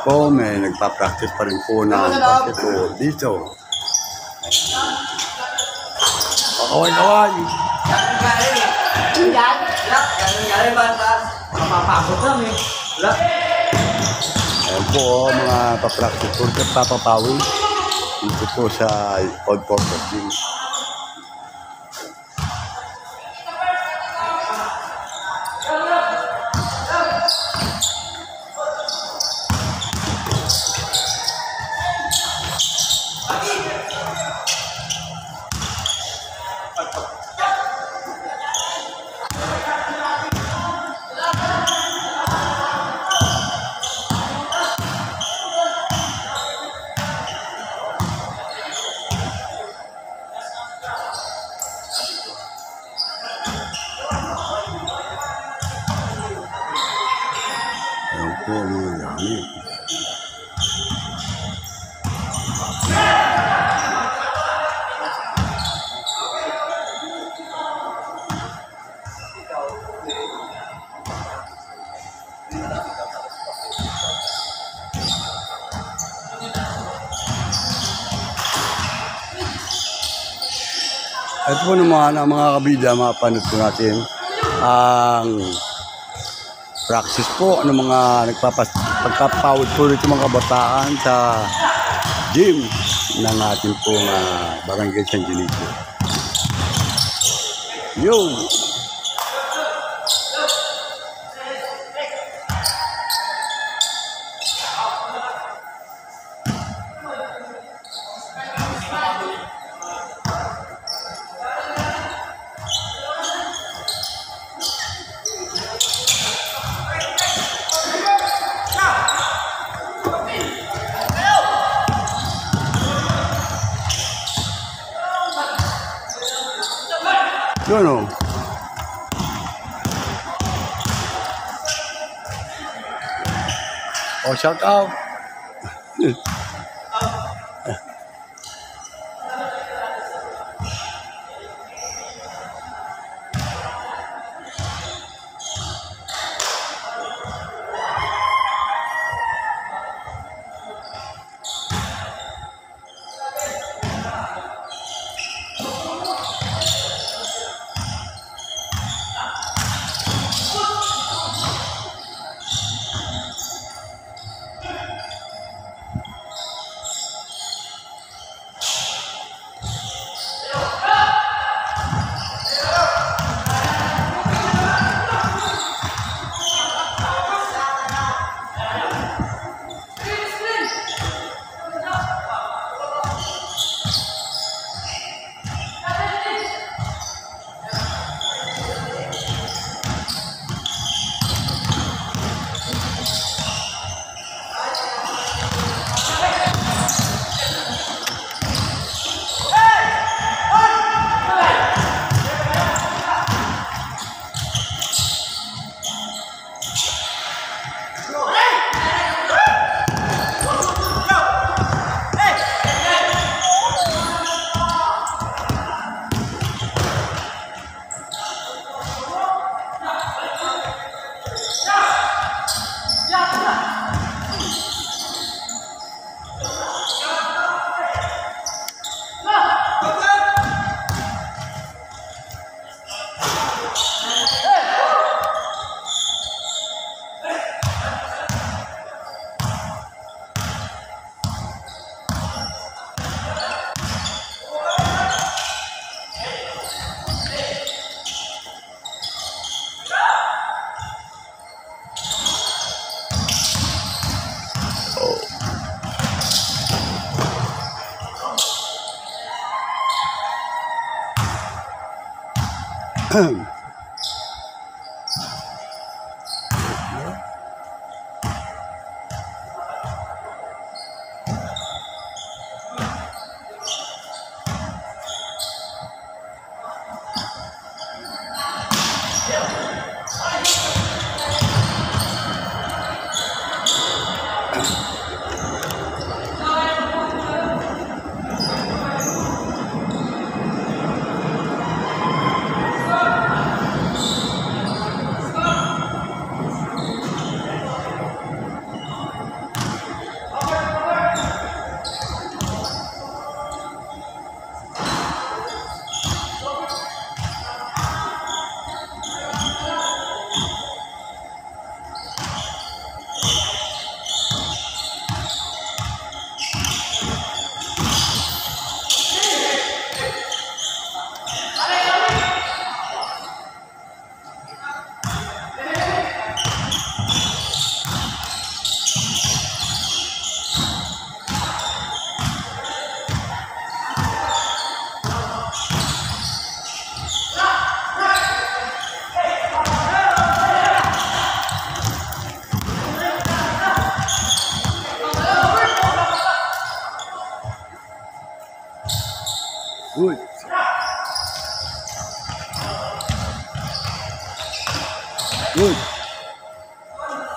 po, may nagpa-practice pa rin po ng basketball dito. Kaway-kaway. Ayan po, mga pa-practice po, papapawin dito po sa Old Port of Gym. Ayan po, mga gamit. Ito po naman ang mga kabida, mapanood po natin ang practice po ng mga pagkapawid po rito mga kabataan sa gym ng ating pong Barangay San Gilito. Yo! Yun o. Oh, shout out.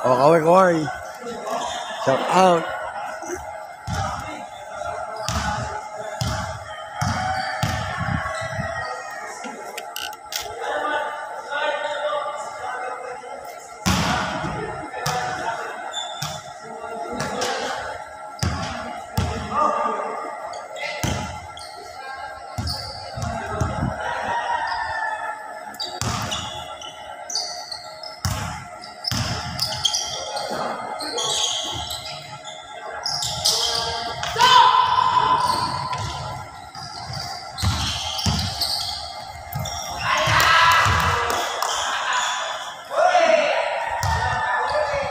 O, kaway. Shout out.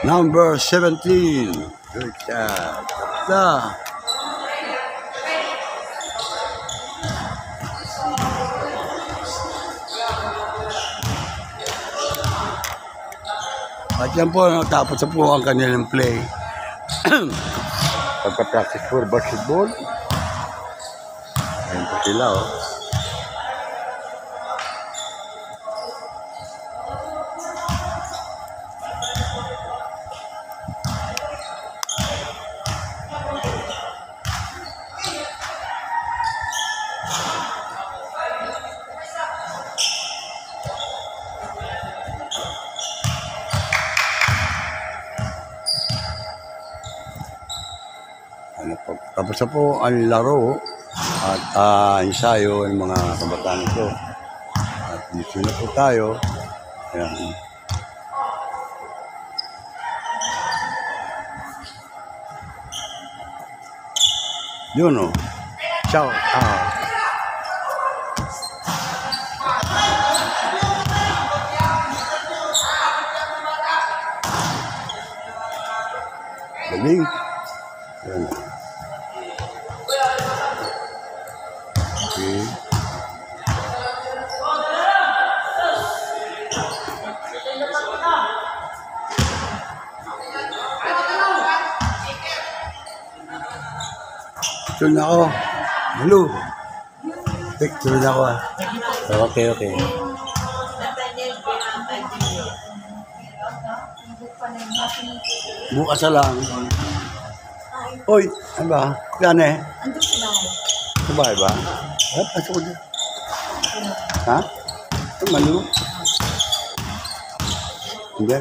Number 17. Good job. Da. At yan po, natapos na po ang kanilang play. Pagka-practice for basketball. Ayan po sila, oh. Tapos na po ang laro at ensayo ng mga kabataan ito. At dito na po tayo. Ayan. Yun o. Ciao. Galing. Ayan. Okay. Tulad na ako. Hello. Tulad na ako ah. Okay. Bukas na lang. Hoy, ano ba? Yan eh. Andun sa bahay. Sa bahay ba? Pasok ko dyan. Ha? Ito, malo. Hindi.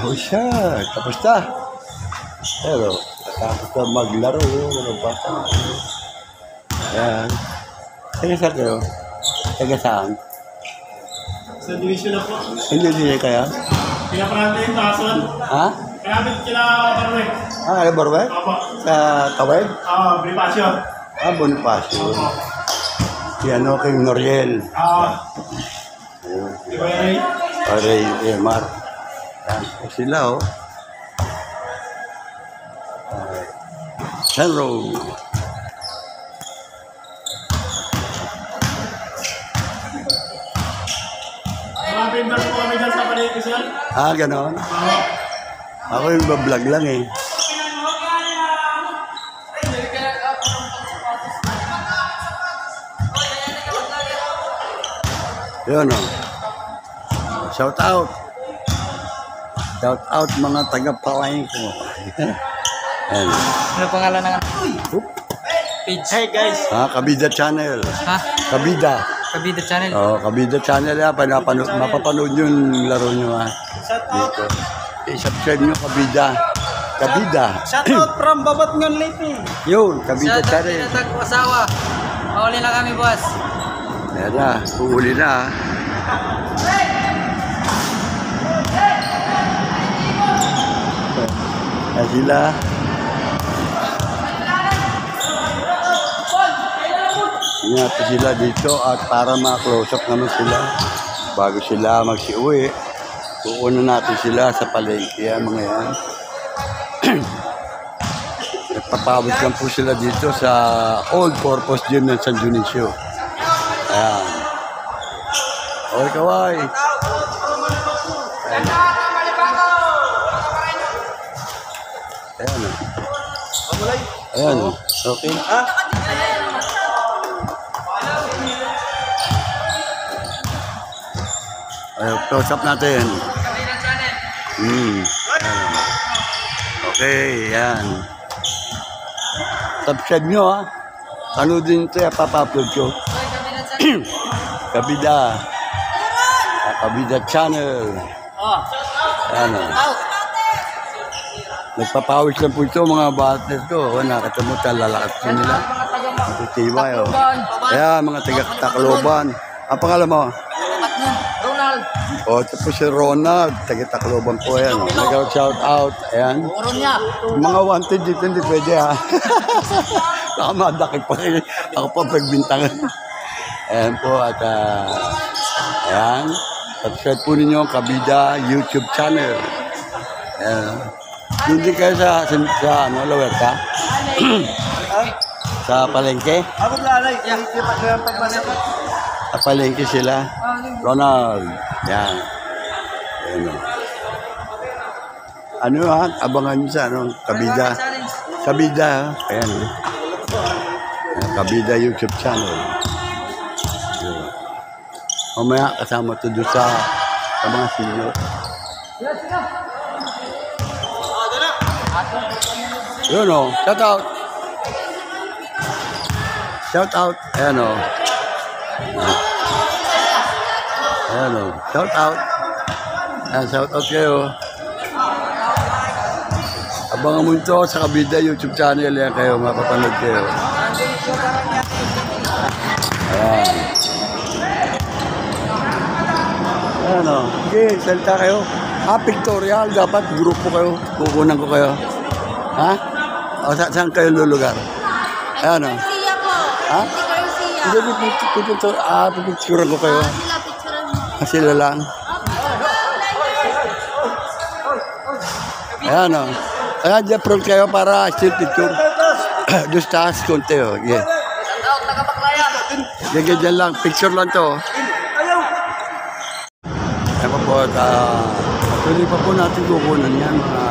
Oh, siya. Tapos na. Pero, tapos na maglaro. Ano ba? Ayan. Taga saan kayo? Taga saan? Sa division na po. Hindi kaya? Pinaparante yung tason. Ha? Kaya kila Barwek. Ano Barwek? Opo. Sa Kaway? Bonifacio. Bonifacio. Si ano kay Noriel. Ayun. Di ba yan? Ray Mar. Yan po sila, oh. Hello. Mga vendor po kami dyan sa palengke, sir. Ganon. Ako yung bablog lang eh. Yun, oh. Shout out. Shout out mga taga-Palain ko. Ayan. Ano pangalan ng Oop. page? Hey guys! Kabida Channel. Ha? Kabida. Kabida Channel. Kabida Channel yan. Mapapanood yung laro nyo ha. Dito. I-subscribe nyo Kabida. Shout out from Babatngon Leyte. Yun, Kabida Channel. Shout out asawa. Mauli na kami, boss. Ayan na, uuli na ha. Ayan sila. Ingatan sila dito at para ma-close up naman sila bago sila magsiuwi. Kukunan natin sila sa palengke mga yan. Nagpapawid lang po sila dito sa Old Purpose Gym ng San Dionisio. Ayan. Oy, kaway. Ayan o. Ayan o. Okay. Ayan, close up natin. Ayan o. Okay, yan. Subscribe nyo ha. Ano din ito, papapload ko. Kabida. Kabida channel. Ayan o. Nagpapawis lang po ito mga batas ko. O, nakatamutan, lalakas ko nila. Matutiway o. Ayan, mga taga-Tacloban. Ang pangalan mo? Ronald. O, ito po si Ronald. Taga-Tacloban po yan. Nag-shout out. Ayan. Oron niya. Mga wanted dito, hindi pwede ha. Nakamadakit pa rin. Ako pa pagbintangan. Ayan po at ayan. Subscribe po ninyo ang Kabida YouTube channel. Ayan. Hindi kayo sa ano, lower ka? Sa palengke? Ako lalay. Yung pagbanak. Sa palengke sila. Ronald. Yan. Ayan o. Ano ha? Abangan nyo sa ano? Kabida. Kabida ha? Ayan o. Ayan, Kabida YouTube channel. Ayan. Mamaya kasama to doon sa mga senior. Yun o. Shout out. Shout out. Ayan o. Ayan o. Shout out. Ayan, shout out kayo. Abangan mo ito sa Kabida YouTube channel. Ayan kayo, mapapanood kayo. Ayan. Ayan o. Okay, salita kayo. Pictorial. Dapat grupo kayo. Kukunan ko kayo. Ha? O, saan kayo lulugar? Ayan o. Garcia po. Ha? Garcia. Hindi, pipicturan ko kayo. Sila picturean mo. Sila lang. Ayan o. Ayan, dyan front kayo para still picture. Doon taas, konti o. Yeah. Yan, dyan lang. Picture lang to. Ayan po, tuloy pa po natin kukunan yan, mga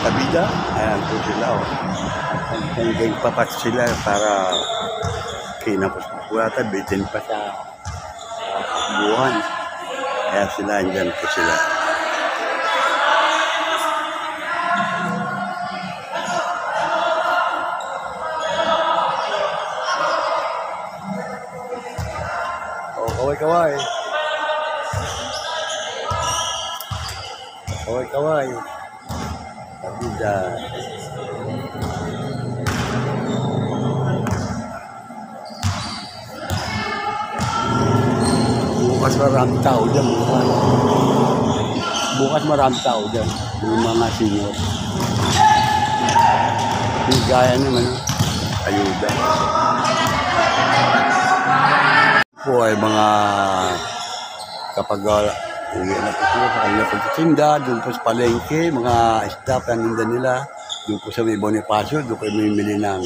Kabida. Ayan po sila o. Hanggang papat sila para kinapos po yata, bitin pa sa buwan. Kaya sila, andyan po sila. O, kaway-kaway. Kaway-kaway. Kabida. Bukas maraming tao dyan. Bukas maraming tao dyan. Yung mga senior. Bigaya naman. Ayuda. Po ay mga kapag uwi na po sila sa kanila pagtitinda, doon po sa palengke, mga staff ang ninda nila, doon po sa may Bonifacio, doon kayo mamimili ng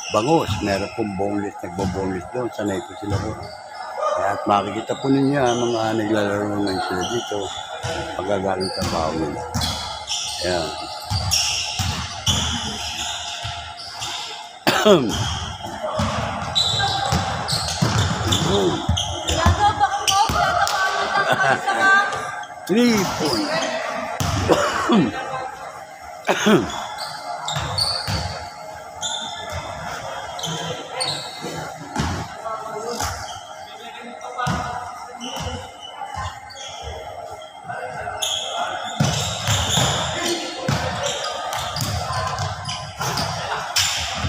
bangus. Meron pong boneless, nagbo-boneless doon, sanay po sila po. At makikita po ninyo mga naglalaro ng sila dito, pagagaling sa baho nila. Ayan. Yago, baka mo. Tinatawanan 3 point.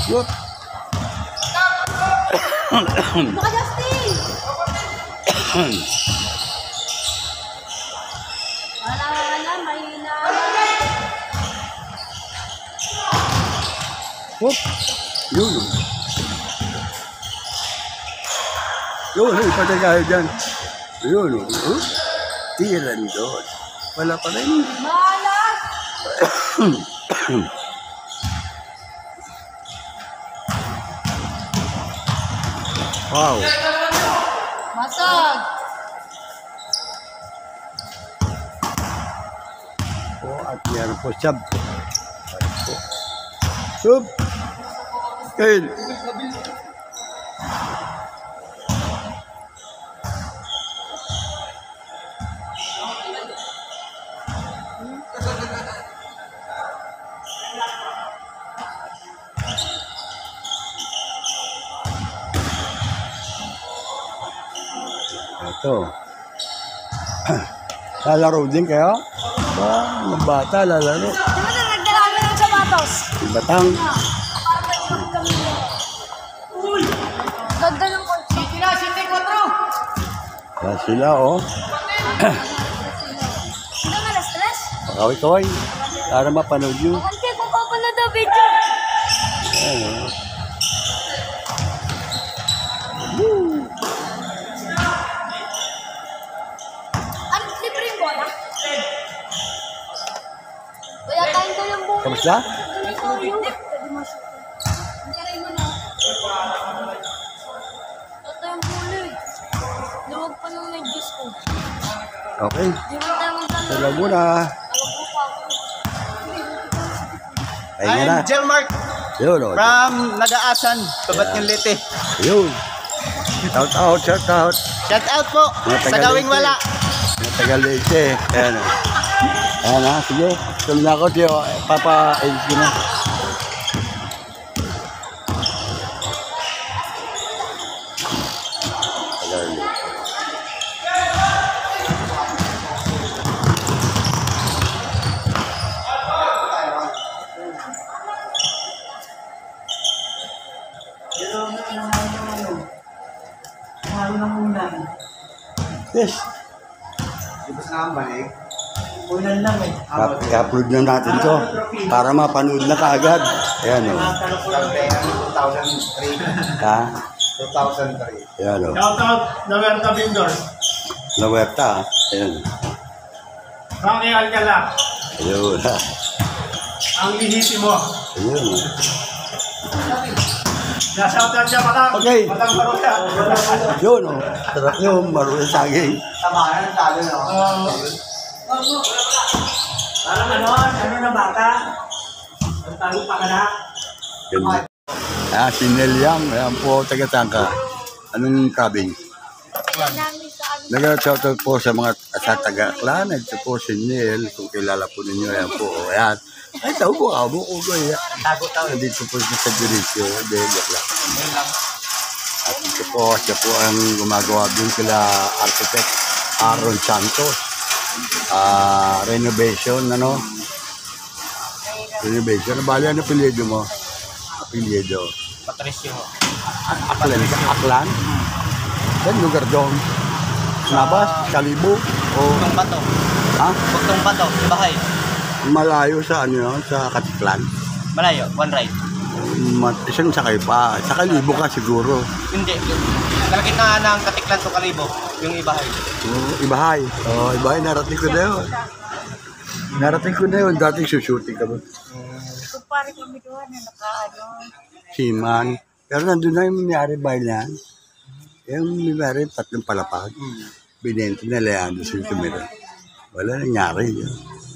Look. Baka Justin! Wala, mahina. Whoop. Yun. Yun, patay kayo dyan. Yun. Tiran doon. Wala pa rin. Malas! Wow. Masag! At meron po sab. Sub. Kail. Ito. Lalaro din kayo? Ba, mga bata lalaro. Di ba na nagdala kami ng sapatos? Batang. Ganda ng kotse. Yan sila, oh. Hindi nga na-stress. Pakaway-kaway. Para mapanood yun. Hindi ko papanood ang video. Ayan, oh. Ano, libre yung bola? Kaya tayo ko yung bola. Kamusta? Ito yung... Pwede mo siya. Ang karay mo na. Ito yung bola eh. Luwag pa nung nag-juice ko. Okay. Di mo tayong tanong. Sala muna. Tawag mo pa ako. Pahinga na. I'm Jelmark Yun, oh. from Nagaasan, Babat ng Leyte. Yun. Shout out, shout out. Shout out po Mga sa taga gawing Leyte. wala. Mga taga-Leyte. Ayan, oh. Ayan, ha. Sige. Tuloy na ako, tiyo. Papa-edit ko na. Taga-Leyte. Yes. Ulan lang eh. I-upload na natin to para mapanood na kaagad. Ayan, oh. 2003. Ha? 2003. Ayan, oh. Shout out na Werta Vendor. Lawerta, ayan. Rocky Alcala. Ayun, ha. Ang lihiti mo. Ayun, oh. Na-shout out siya Batang. Okay. Batang Baruta. Yun, oh. Sarap yun, marunong saging. Tama na, talo na. Parang ano na bata? Ang tago pa ka na? Ganda. Ah, si Nel Yang, ayan po, taga-tangka. Anong kabing? Namin sa ano. Nag-shoutout po sa mga sa taga-clan. Ito po si Nel, kung kilala po ninyo, ayan po, oh, ayan. Ay, tao po, abo ko ko, ayan. Nandito po siya sa Jericho, joke lang. At ito po, siya po ang gumagawa din kila architect Aaron Santos. Renovation, ano? Renovation. Bali, ano apelyido mo? Apelyido. Patricio. Aklan ka? Aklan? Saan lugar doon? Nabas? Kalibo? O, Bugtong Bato. ha? Bugtong Bato. Bahay. Malayo sa ano yun? Sa Katiklan? Malayo. One ride. Isang sakay pa. Sa Kalibo ka siguro. Hindi. Kalagit na ng Katiklan to Kalibo. Yung ibahay. Ibahay. Ibahay. Narating ko na yun. Narating ko na yun. Dating sushooting ka ba? Kumpare kami doon na naka-ano. Siman. Pero nandun na yung nangyari bahay na yan. Yung nangyari, 3 palapag. Binente na Leandro sa tumira. Wala nangyari.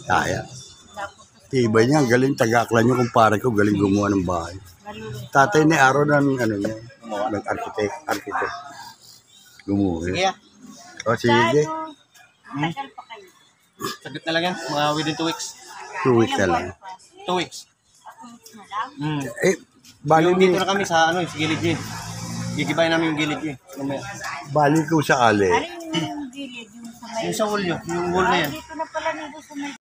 Kaya. Tibay niya, galing taga-aklan yung kumpare ko, galing gumawa ng bahay. Tatay ni Aaron ng ano niya, architect. Gumawa. Sige ah. O sige, Tagal pa kayo. Saglit na lang yan. Mga within 2 weeks. 2 weeks na lang. 2 weeks. Na lang. Eh, bali, Yung dito na kami sa ano, sa gilid yun. Gigibay namin yung gilid yun. bali ko sa ali. Ano yung gilid? Yung sa may... Yung sa wall yun. Yung wall na yan. Dito na pala nito sa may...